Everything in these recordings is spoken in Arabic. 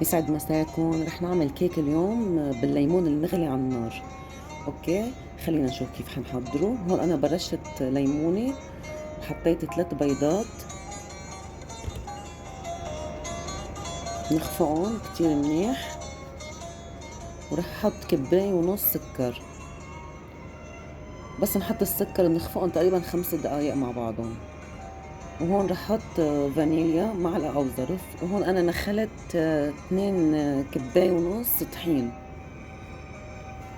يسعد مساكم. رح نعمل كيك اليوم بالليمون المغلي على النار. اوكي، خلينا نشوف كيف حنحضره. هون انا برشت ليمونة وحطيت 3 بيضات نخفقهم كتير منيح، ورح احط كباية ونص سكر. بس نحط السكر نخفقهم تقريبا 5 دقايق مع بعضهم. وهون رح احط فانيليا معلقة او ظرف. وهون انا نخلت 2 كباية ونص طحين،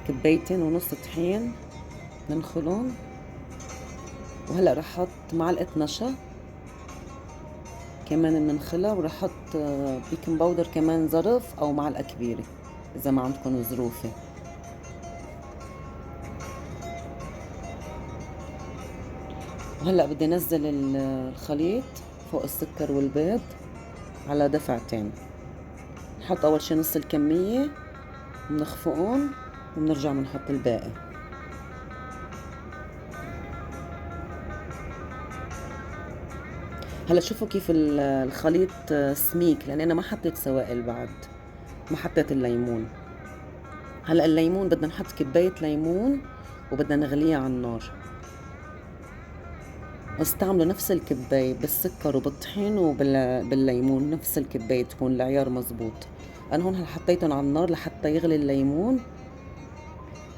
كبايتين ونص طحين ننخلهم. وهلا رح احط معلقة نشا كمان بننخلها، ورح احط بيكنج باودر كمان ظرف او معلقة كبيرة اذا ما عندكم ظروفة. وهلا بدي انزل الخليط فوق السكر والبيض على دفعتين. نحط اول شي نص الكمية، بنخفقهم وبنرجع بنحط الباقي. هلا شوفوا كيف الخليط سميك، لان انا ما حطيت سوائل بعد، ما حطيت الليمون. هلا الليمون بدنا نحط كباية ليمون وبدنا نغليها على النار. استعملوا نفس الكباية بالسكر وبالطحين وبالليمون، نفس الكباية تكون العيار مزبوط. انا هون حطيتهم على النار لحتى يغلي الليمون.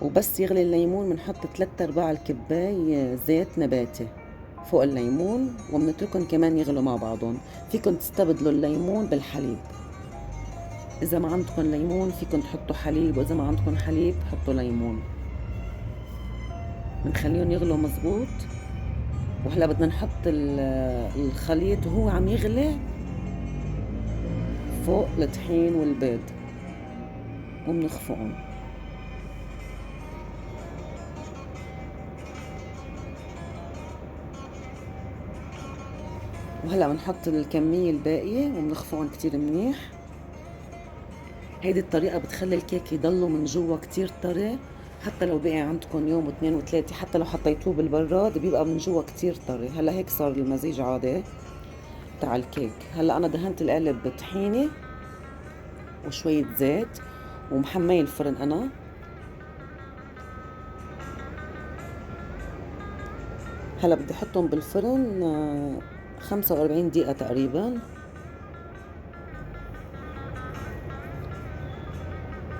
وبس يغلي الليمون بنحط 3/4 الكباية زيت نباتي فوق الليمون، وبنتركهم كمان يغلوا مع بعضهم. فيكن تستبدلوا الليمون بالحليب، اذا ما عندكم ليمون فيكن تحطوا حليب، واذا ما عندكم حليب حطوا ليمون. بنخليهم يغلوا مزبوط. وهلا بدنا نحط الخليط وهو عم يغلي فوق الطحين والبيض وبنخفقهم. وهلا بنحط الكمية الباقية وبنخفقهم كتير منيح. هيدي الطريقة بتخلي الكيك يضلوا من جوا كتير طري، حتى لو بقي عندكم يوم واثنين وثلاثة، حتى لو حطيتوه بالبراد بيبقى من جوا كتير طري. هلا هيك صار المزيج عادي تاع الكيك. هلا انا دهنت القالب بطحينة وشوية زيت ومحمية الفرن انا. هلا بدي احطهم بالفرن 45 دقيقة تقريبا.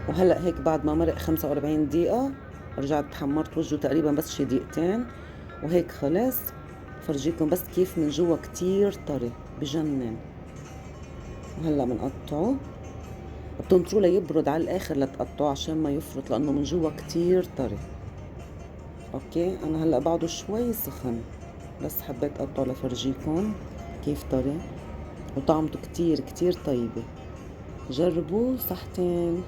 وهلا هيك بعد ما مرق 45 دقيقة رجعت حمرت وجهه تقريبا بس شي دقيقتين، وهيك خلص. فرجيكم بس كيف من جوا كتير طري بجنن. وهلا بنقطعه، بتنطروه ليبرد على الاخر لتقطعه عشان ما يفرط، لانه من جوا كتير طري. اوكي، انا هلا بعده شوي سخن، بس حبيت اقطعه لفرجيكم كيف طري. وطعمته كتير كتير طيبة. جربوا صحتين.